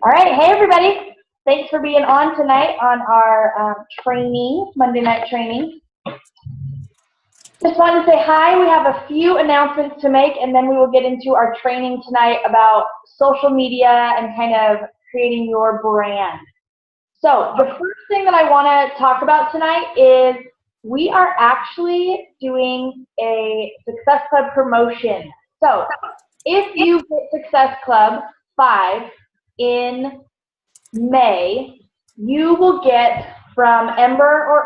All right, hey everybody. Thanks for being on tonight on our training, Monday night training. Just wanted to say hi. We have a few announcements to make, and then we will get into our training tonight about social media and kind of creating your brand. So the first thing that I want to talk about tonight is we are actually doing a Success Club promotion. So if you hit Success Club 5 in May, you will get from Ember or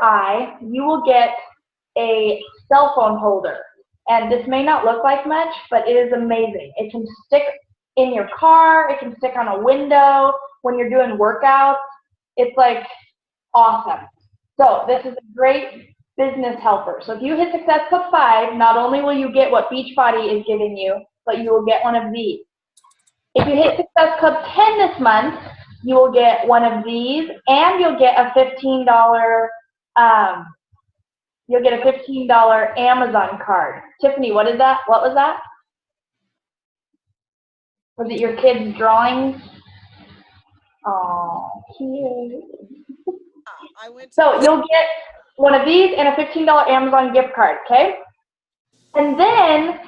you will get a cell phone holder. And this may not look like much, but it is amazing. It can stick in your car, it can stick on a window when you're doing workouts. It's like awesome. So this is a great business helper. So if you hit Success Club 5, not only will you get what Beachbody is giving you, but you will get one of these. If you hit Success Club 10 this month, you will get one of these, and you'll get a $15 Amazon card. Tiffany, what is that? What was that? Was it your kid's drawings? Oh, cute. So you'll get one of these and a $15 Amazon gift card, okay? And then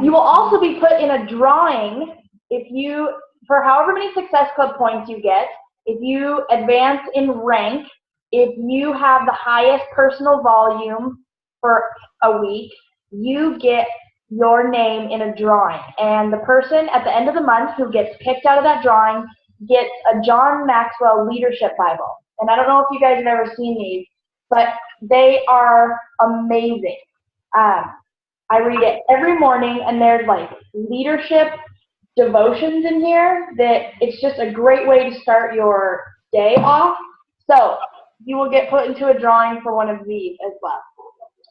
you will also be put in a drawing for however many Success Club points you get. If you advance in rank, if you have the highest personal volume for a week, you get your name in a drawing. And the person at the end of the month who gets picked out of that drawing gets a John Maxwell Leadership Bible. And I don't know if you guys have ever seen these, but they are amazing. I read it every morning, and there's like leadership devotions in here that it's just a great way to start your day off. So you will get put into a drawing for one of these as well.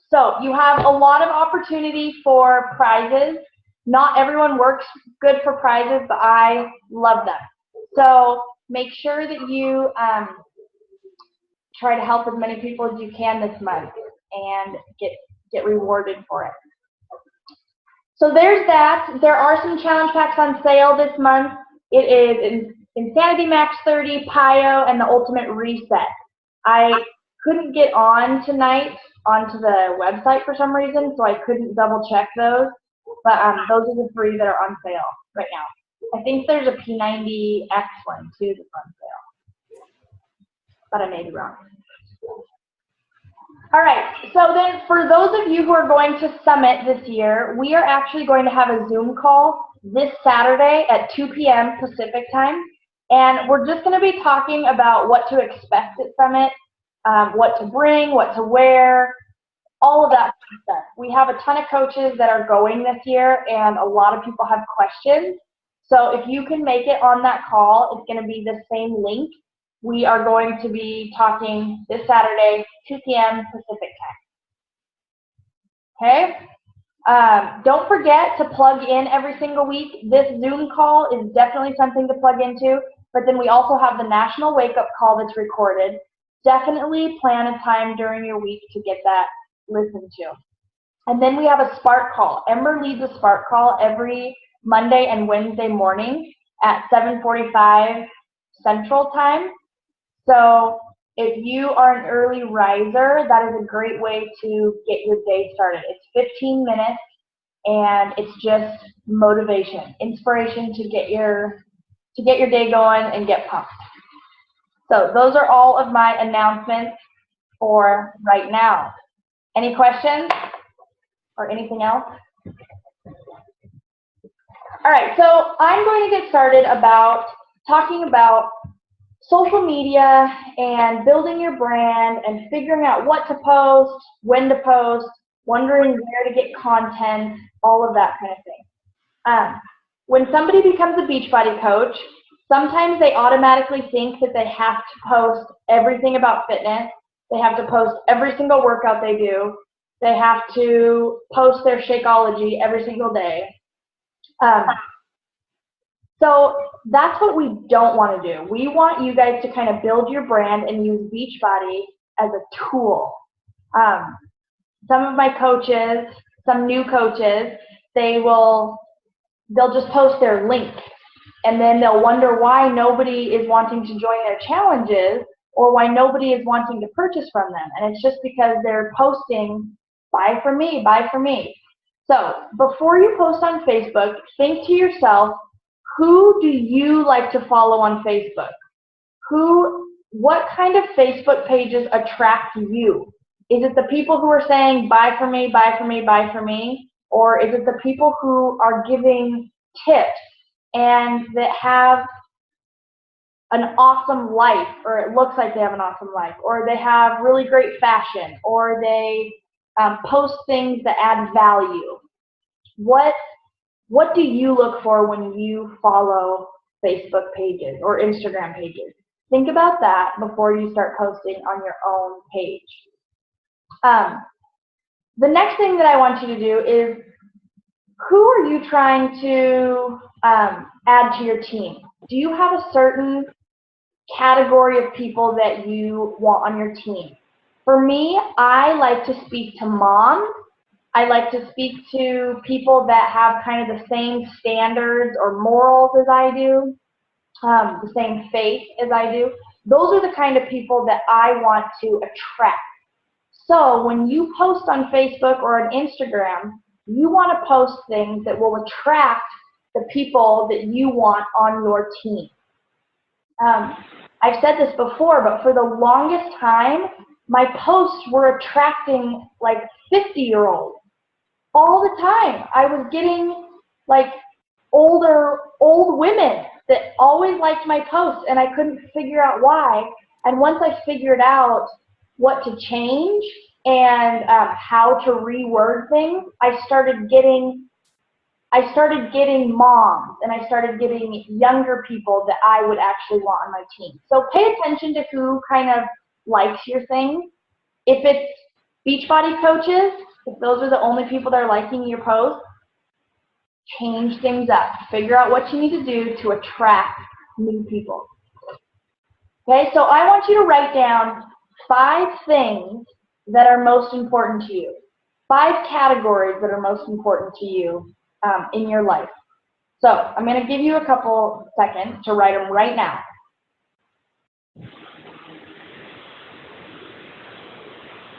So you have a lot of opportunity for prizes. Not everyone works good for prizes, but I love them. So make sure that you try to help as many people as you can this month and get rewarded for it. So there's that. There are some challenge packs on sale this month. It is Insanity Max 30, PiYo, and the Ultimate Reset. I couldn't get on tonight onto the website for some reason, so I couldn't double check those. But those are the 3 that are on sale right now. I think there's a P90X one too that's on sale, but I may be wrong. All right, so then for those of you who are going to Summit this year, we are actually going to have a Zoom call this Saturday at 2 p.m. Pacific time, and we're just going to be talking about what to expect at Summit, what to bring, what to wear, all of that stuff. We have a ton of coaches that are going this year, and a lot of people have questions. So if you can make it on that call, it's going to be the same link. We are going to be talking this Saturday, 2 p.m. Pacific time. Okay? Don't forget to plug in every single week. This Zoom call is definitely something to plug into, but then we also have the National Wake Up Call that's recorded. Definitely plan a time during your week to get that listened to. And then we have a Spark Call. Ember leads a Spark Call every Monday and Wednesday morning at 7:45 Central Time. So if you are an early riser, that is a great way to get your day started. It's 15 minutes, and it's just motivation, inspiration to get your day going and get pumped. So those are all of my announcements for right now. Any questions or anything else? All right, so I'm going to get started talking about social media and building your brand and figuring out what to post, when to post, wondering where to get content, all of that kind of thing. When somebody becomes a Beachbody coach, sometimes they automatically think that they have to post everything about fitness. They have to post every single workout they do. They have to post their Shakeology every single day. So that's what we don't want to do. We want you guys to kind of build your brand and use Beachbody as a tool. Some of my coaches, some new coaches, they'll just post their link And then they'll wonder why nobody is wanting to join their challenges or why nobody is wanting to purchase from them. And it's just because they're posting, buy from me, buy from me. So before you post on Facebook, think to yourself, who do you like to follow on Facebook? What kind of Facebook pages attract you? Is it the people who are saying, buy from me, buy from me, buy from me? Or is it the people who are giving tips and that have an awesome life, or it looks like they have an awesome life, or they have really great fashion, or they post things that add value? What do you look for when you follow Facebook pages or Instagram pages? Think about that before you start posting on your own page. The next thing that I want you to do is, who are you trying to add to your team? Do you have a certain category of people that you want on your team? For me, I like to speak to moms. I like to speak to people that have kind of the same standards or morals as I do, the same faith as I do. Those are the kind of people that I want to attract. So when you post on Facebook or on Instagram, you want to post things that will attract the people that you want on your team. I've said this before, but for the longest time, my posts were attracting like 50-year-olds. All the time. I was getting like old women that always liked my posts, and I couldn't figure out why. And once I figured out what to change and how to reword things, I started getting moms, and I started getting younger people that I would actually want on my team. So pay attention to who kind of likes your thing. If it's Beachbody coaches, if those are the only people that are liking your post, change things up. Figure out what you need to do to attract new people. Okay, so I want you to write down 5 things that are most important to you. 5 categories that are most important to you in your life. So I'm going to give you a couple seconds to write them right now.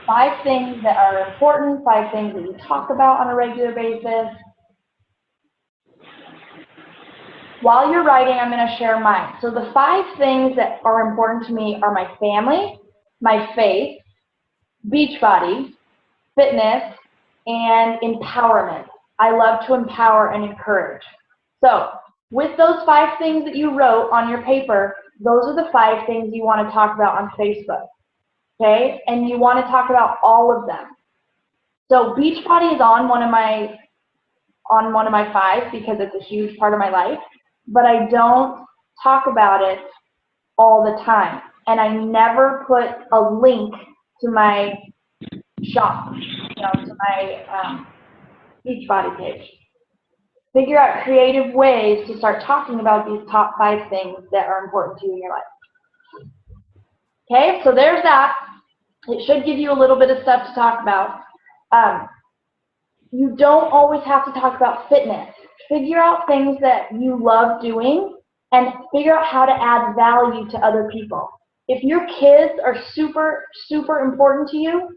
Five things that are important, 5 things that you talk about on a regular basis. While you're writing, I'm going to share mine. So the 5 things that are important to me are my family, my faith, Beachbody, fitness, and empowerment. I love to empower and encourage. So with those 5 things that you wrote on your paper, those are the 5 things you want to talk about on Facebook. Okay, and you want to talk about all of them. So Beachbody is on one of my 5 because it's a huge part of my life, but I don't talk about it all the time, and I never put a link to my shop, to my Beachbody page. Figure out creative ways to start talking about these top 5 things that are important to you in your life. Okay, so there's that. It should give you a little bit of stuff to talk about. You don't always have to talk about fitness. Figure out things that you love doing and figure out how to add value to other people. If your kids are super, super important to you,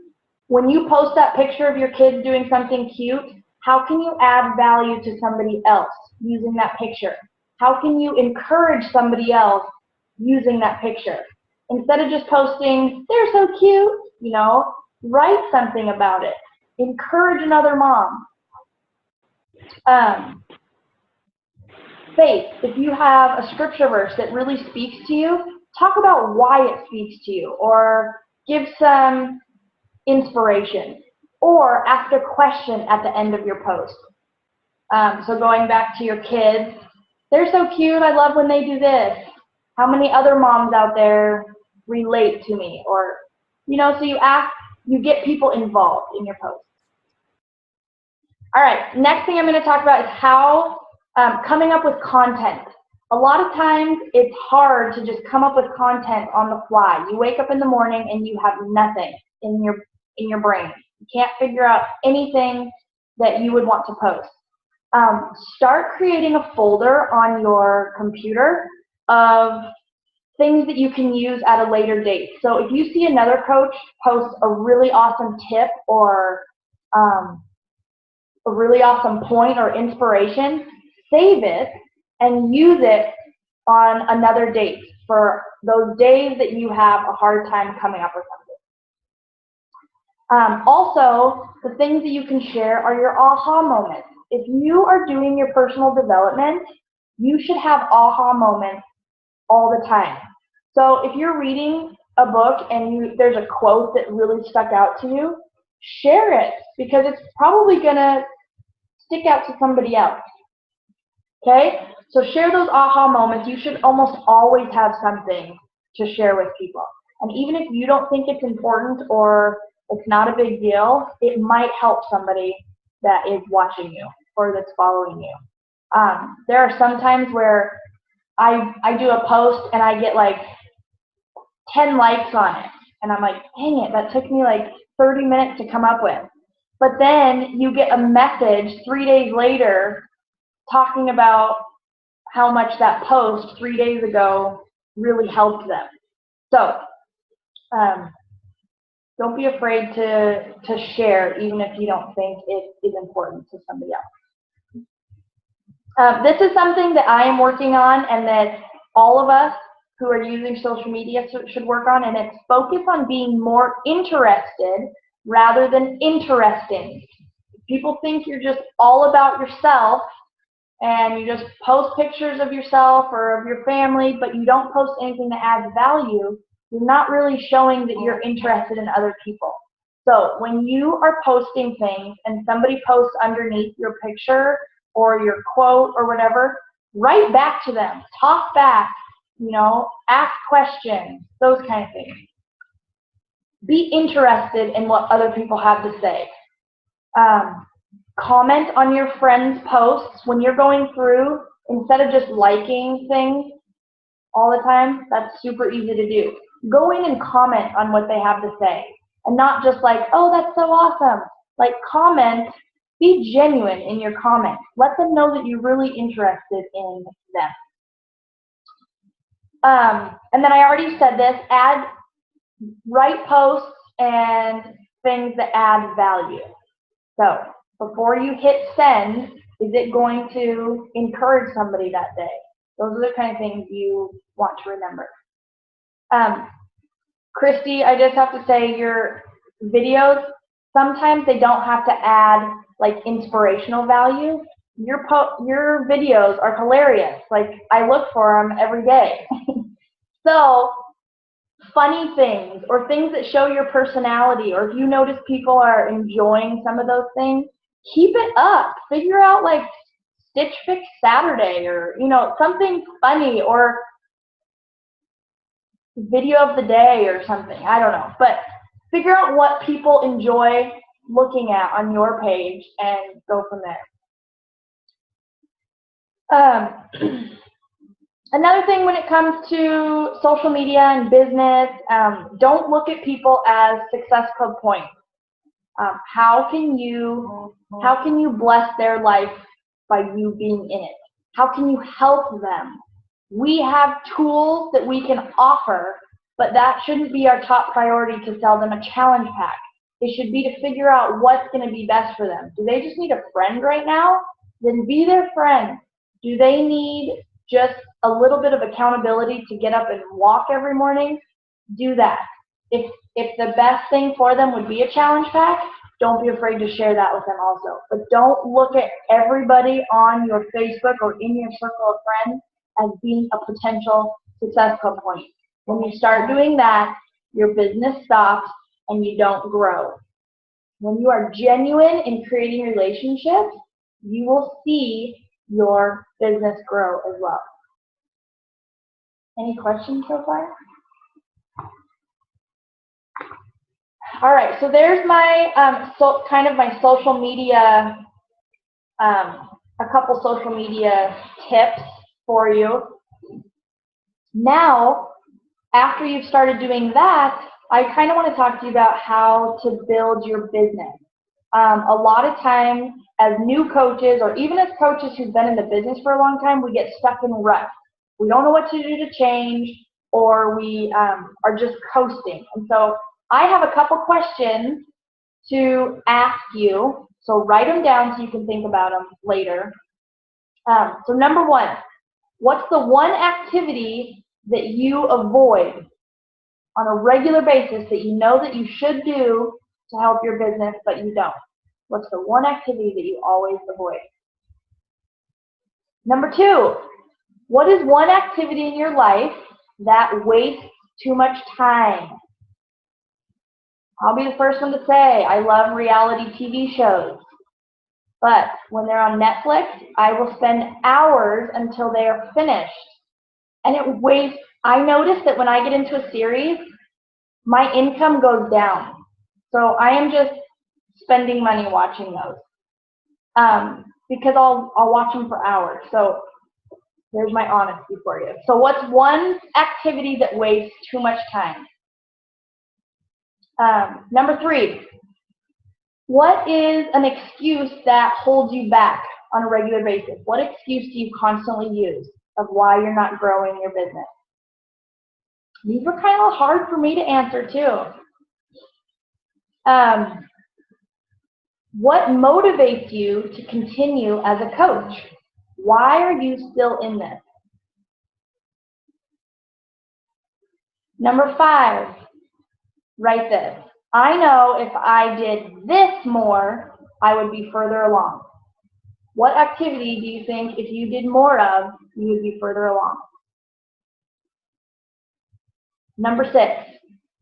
when you post that picture of your kids doing something cute, how can you add value to somebody else using that picture? How can you encourage somebody else using that picture? Instead of just posting, they're so cute, write something about it. Encourage another mom. Faith, if you have a scripture verse that really speaks to you, talk about why it speaks to you, or give some inspiration, or ask a question at the end of your post. So going back to your kids, they're so cute, I love when they do this. How many other moms out there relate to me? Or, so you get people involved in your post. All right, next thing I'm going to talk about is how coming up with content. A lot of times it's hard to just come up with content on the fly. You wake up in the morning and you have nothing in your brain. You can't figure out anything that you would want to post. Start creating a folder on your computer of things that you can use at a later date. So if you see another coach post a really awesome tip or a really awesome point or inspiration, save it and use it on another date for those days that you have a hard time coming up with something. Also, the things that you can share are your aha moments. If you are doing your personal development, you should have aha moments all the time. So if you're reading a book and there's a quote that really stuck out to you, share it because it's probably going to stick out to somebody else. Okay? So share those aha moments. You should almost always have something to share with people. And even if you don't think it's important or it's not a big deal, it might help somebody that is watching you or that's following you. There are some times where I do a post and I get like 10 likes on it. And I'm like, dang it, that took me like 30 minutes to come up with. But then you get a message 3 days later talking about how much that post 3 days ago really helped them. So don't be afraid to share even if you don't think it is important to somebody else. This is something that I am working on and that all of us who are using social media should work on, and it's focus on being more interested rather than interesting. People think you're just all about yourself and you just post pictures of yourself or of your family, but you don't post anything that adds value. You're not really showing that you're interested in other people. So when you are posting things and somebody posts underneath your picture or your quote or whatever, write back to them, talk back, ask questions, those kind of things. Be interested in what other people have to say. Comment on your friends' posts when you're going through. Instead of just liking things all the time, that's super easy to do. Go in and comment on what they have to say. And not just like, oh, that's so awesome. Like, comment. Be genuine in your comments. Let them know that you're really interested in them. And then I already said this, write posts and things that add value. So before you hit send, is it going to encourage somebody that day? Those are the kind of things you want to remember. Christy, I just have to say your videos, sometimes they don't have to add like inspirational value. Your videos are hilarious. Like, I look for them every day. So funny things or things that show your personality, or if you notice people are enjoying some of those things, keep it up. Figure out like Stitch Fix Saturday or, something funny, or video of the day or something. I don't know. But figure out what people enjoy looking at on your page and go from there. Another thing when it comes to social media and business, don't look at people as Success Club points. How can you bless their life by you being in it? How can you help them? We have tools that we can offer, but that shouldn't be our top priority to sell them a challenge pack. It should be to figure out what's going to be best for them. Do they just need a friend right now? Then be their friend. Do they need just a little bit of accountability to get up and walk every morning? Do that. If the best thing for them would be a challenge pack, don't be afraid to share that with them also. But don't look at everybody on your Facebook or in your circle of friends as being a potential Success Club point. When you start doing that, your business stops and you don't grow. When you are genuine in creating relationships, you will see your business grow as well. Any questions so far? All right, so there's my kind of my social media, a couple social media tips for you. Now, after you've started doing that, I kind of want to talk to you about how to build your business. A lot of times as new coaches or even as coaches who've been in the business for a long time, we get stuck in ruts. We don't know what to do to change, or we are just coasting. And so I have a couple questions to ask you. So write them down so you can think about them later. So number one, what's the one activity that you avoid on a regular basis that you know that you should do to help your business, but you don't? What's the one activity that you always avoid? Number two, what is one activity in your life that wastes too much time? I'll be the first one to say I love reality TV shows. But when they're on Netflix, I will spend hours until they are finished. And it wastes, I notice that when I get into a series, my income goes down. So I am just spending money watching those. Because I'll watch them for hours. So there's my honesty for you. So what's one activity that wastes too much time? Number three, what is an excuse that holds you back on a regular basis? What excuse do you constantly use of why you're not growing your business? These were kind of hard for me to answer too. What motivates you to continue as a coach? Why are you still in this? Number five, write this. I know if I did this more, I would be further along. What activity do you think if you did more of, you would be further along? Number six,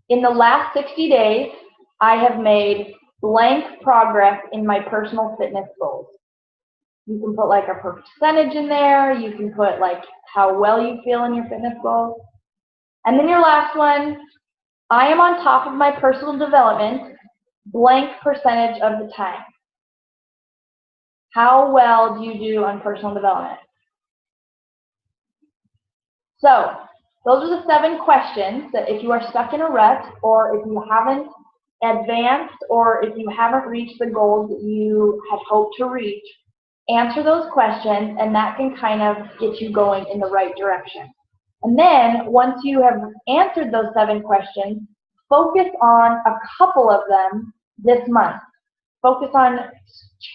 in the last 60 days, I have made blank progress in my personal fitness goals. You can put like a percentage in there. You can put like how well you feel in your fitness goals. And then your last one, I am on top of my personal development, blank percentage of the time. How well do you do on personal development? So those are the 7 questions that if you are stuck in a rut, or if you haven't advanced, or if you haven't reached the goals that you had hoped to reach, answer those questions, and that can kind of get you going in the right direction. And then once you have answered those 7 questions, focus on a couple of them this month. Focus on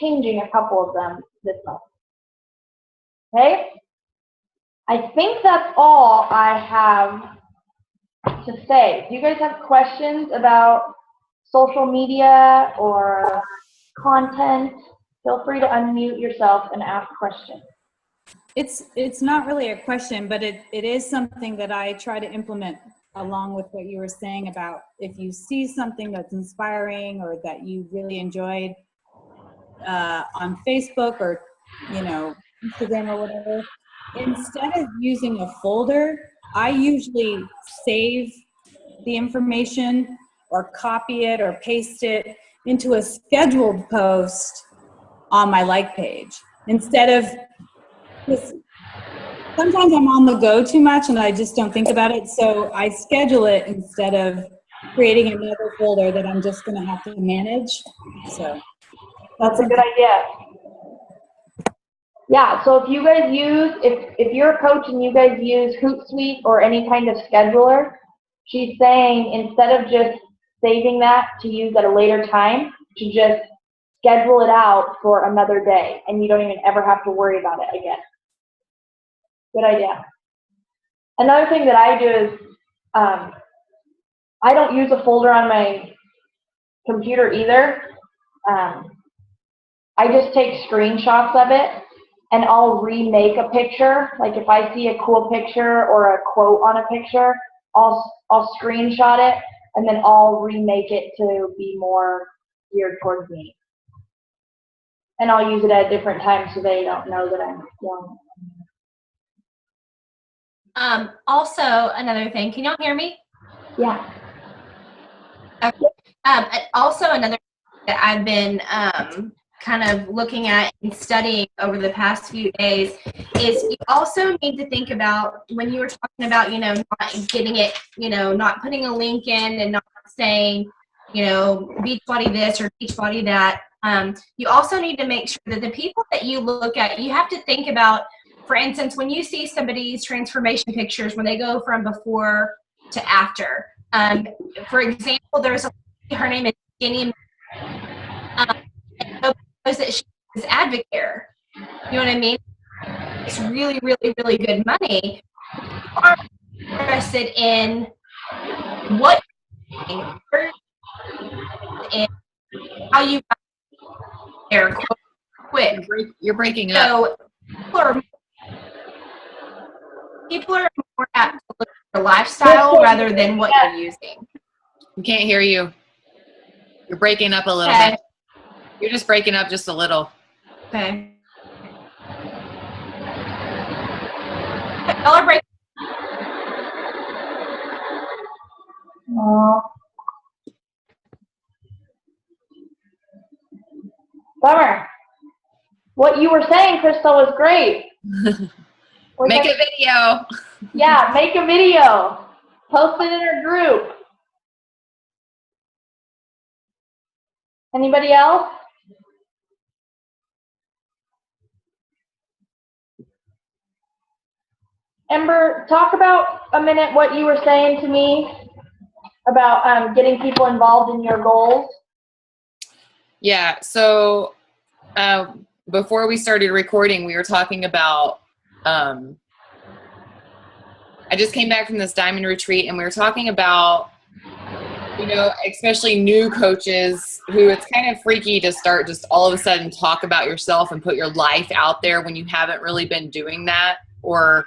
changing a couple of them this month. Okay? I think that's all I have to say. Do you guys have questions about social media or content? Feel free to unmute yourself and ask questions. It's not really a question, but it is something that I try to implement along with what you were saying about if you see something that's inspiring or that you really enjoyed on Facebook or, Instagram or whatever, instead of using a folder, I usually save the information or copy it or paste it into a scheduled post on my like page. Instead of, sometimes I'm on the go too much and I just don't think about it, so I schedule it instead of creating another folder that I'm just going to have to manage. So that's a good idea. Yeah, so if you guys use, if you're a coach and you guys use Hootsuite or any kind of scheduler, she's saying instead of just saving that to use at a later time, to just schedule it out for another day, and you don't even ever have to worry about it again. Good idea. Another thing that I do is I don't use a folder on my computer either. I just take screenshots of it, and I'll remake a picture. Like if I see a cool picture or a quote on a picture, I'll screenshot it, and then I'll remake it to be more geared towards me. And I'll use it at different times so they don't know that I'm young. Also, another thing, can y'all hear me? Yeah. Okay. Also, another thing that I've been kind of looking at and studying over the past few days is you also need to think about when you were talking about, not getting it, not putting a link in and not saying, Beachbody this or Beachbody that. You also need to make sure that the people that you look at, you have to think about, for instance, when you see somebody's transformation pictures, when they go from before to after. For example, there's her name is Skinny, and nobody knows that she's Advocare. You know what I mean? It's really, really, really good money. You are interested in what and how you got there quick. You're breaking up. So people are more apt to look at your lifestyle rather than what you're using. We can't hear you. You're breaking up a little Okay. bit. You're just breaking up just a little. Okay. Y'all are breaking. Bummer. What you were saying, Crystal, was great. Make a video. Yeah, make a video. Post it in our group. Anybody else? Ember, talk about a minute what you were saying to me about getting people involved in your goals. Yeah. So before we started recording, we were talking about, I just came back from this diamond retreat, and we were talking about, you know, especially new coaches who it's kind of freaky to start just all of a sudden talk about yourself and put your life out there when you haven't really been doing that or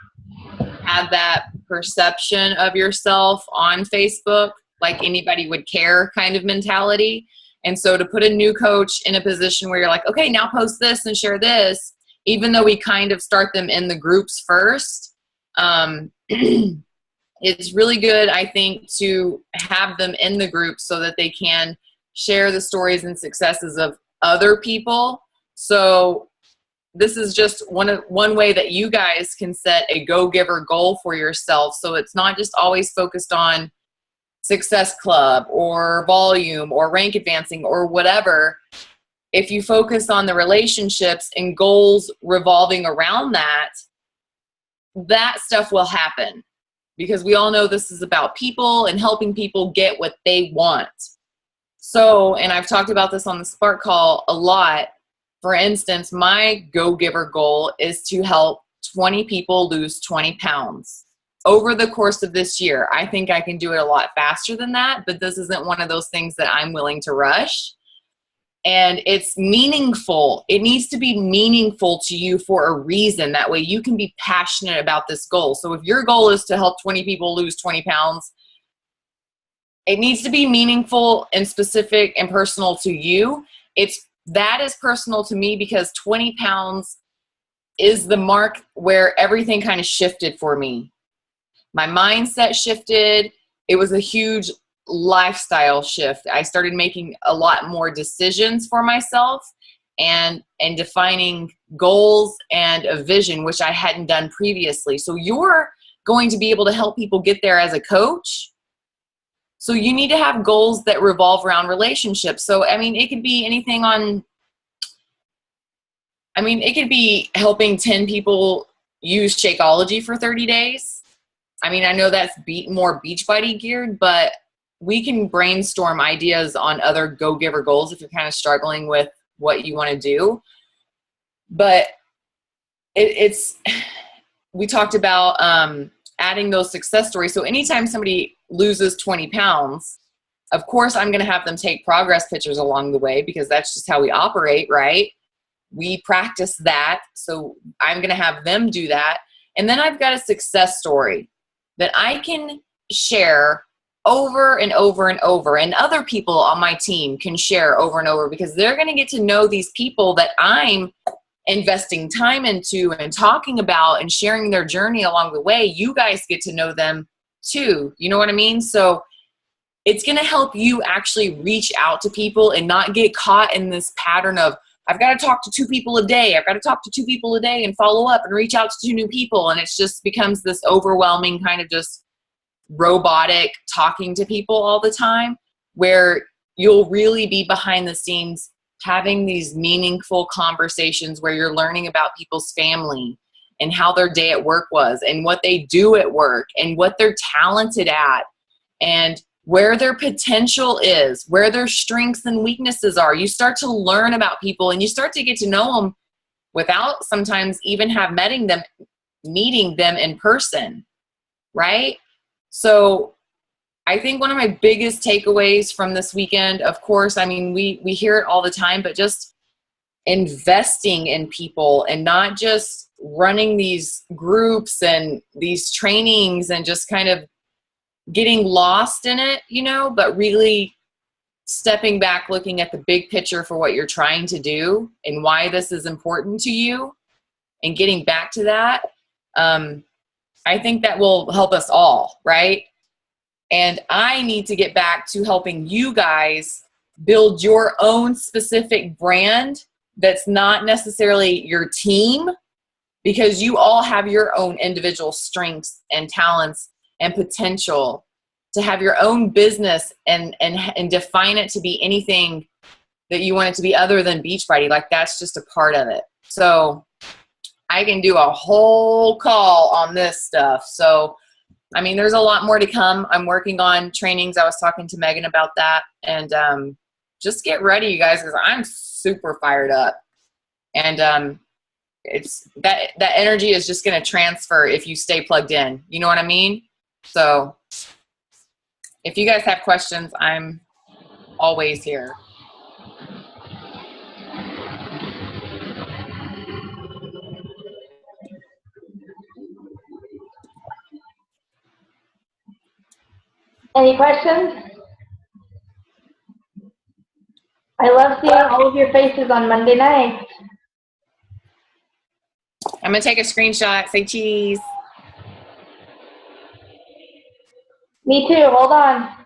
have that perception of yourself on Facebook, like anybody would care kind of mentality. And so to put a new coach in a position where you're like, okay, now post this and share this, even though we kind of start them in the groups first, it's really good, I think, to have them in the group so that they can share the stories and successes of other people. So this is just one way that you guys can set a go-giver goal for yourself. So it's not just always focused on Success Club or volume or rank advancing or whatever. If you focus on the relationships and goals revolving around that, that stuff will happen, because we all know this is about people and helping people get what they want. So, and I've talked about this on the Spark Call a lot. For instance, my go-giver goal is to help 20 people lose 20 pounds over the course of this year. I think I can do it a lot faster than that, but this isn't one of those things that I'm willing to rush. And it's meaningful. It needs to be meaningful to you for a reason. That way you can be passionate about this goal. So if your goal is to help 20 people lose 20 pounds, it needs to be meaningful and specific and personal to you. That is personal to me because 20 pounds is the mark where everything kind of shifted for me. My mindset shifted. It was a huge lifestyle shift. I started making a lot more decisions for myself and defining goals and a vision, which I hadn't done previously. So you're going to be able to help people get there as a coach. So you need to have goals that revolve around relationships. So, I mean, it could be anything it could be helping 10 people use Shakeology for 30 days. I mean, I know that's more Beachbody geared, but we can brainstorm ideas on other go-giver goals if you're kind of struggling with what you want to do. But we talked about adding those success stories. So anytime somebody loses 20 pounds, of course, I'm going to have them take progress pictures along the way because that's just how we operate, right? We practice that. So I'm going to have them do that. And then I've got a success story that I can share over and over and over, and other people on my team can share over and over, because they're going to get to know these people that I'm investing time into and talking about and sharing their journey along the way. You guys get to know them too. You know what I mean? So it's going to help you actually reach out to people and not get caught in this pattern of, I've got to talk to 2 people a day. I've got to talk to 2 people a day and follow up and reach out to 2 new people. And it just becomes this overwhelming kind of just robotic talking to people all the time, where you'll really be behind the scenes having these meaningful conversations where you're learning about people's family and how their day at work was and what they do at work and what they're talented at and where their potential is, where their strengths and weaknesses are. You start to learn about people and you start to get to know them without sometimes even meeting them in person, right? So I think one of my biggest takeaways from this weekend, of course, I mean, we hear it all the time, but just investing in people and not just running these groups and these trainings and just kind of getting lost in it, you know, but really stepping back, looking at the big picture for what you're trying to do and why this is important to you and getting back to that. I think that will help us all, right? And I need to get back to helping you guys build your own specific brand that's not necessarily your team, because you all have your own individual strengths and talents and potential to have your own business and define it to be anything that you want it to be other than Beachbody. Like, that's just a part of it. So I can do a whole call on this stuff. So, I mean, there's a lot more to come. I'm working on trainings. I was talking to Megan about that. And just get ready, you guys, because I'm super fired up. And it's that energy is just going to transfer if you stay plugged in. You know what I mean? So if you guys have questions, I'm always here. Any questions? I love seeing all of your faces on Monday night. I'm going to take a screenshot. Say cheese. Me too. Hold on.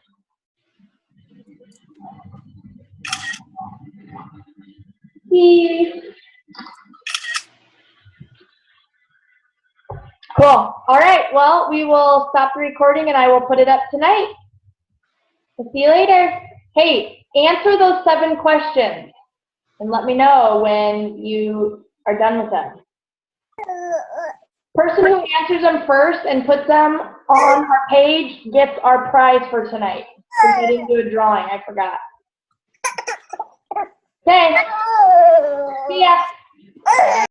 Cheese. Cool. All right. Well, we will stop the recording and I will put it up tonight. We'll see you later. Hey, answer those 7 questions and let me know when you are done with them. Person who answers them first and puts them on our page gets our prize for tonight. I didn't do a drawing. I forgot. Okay. See ya.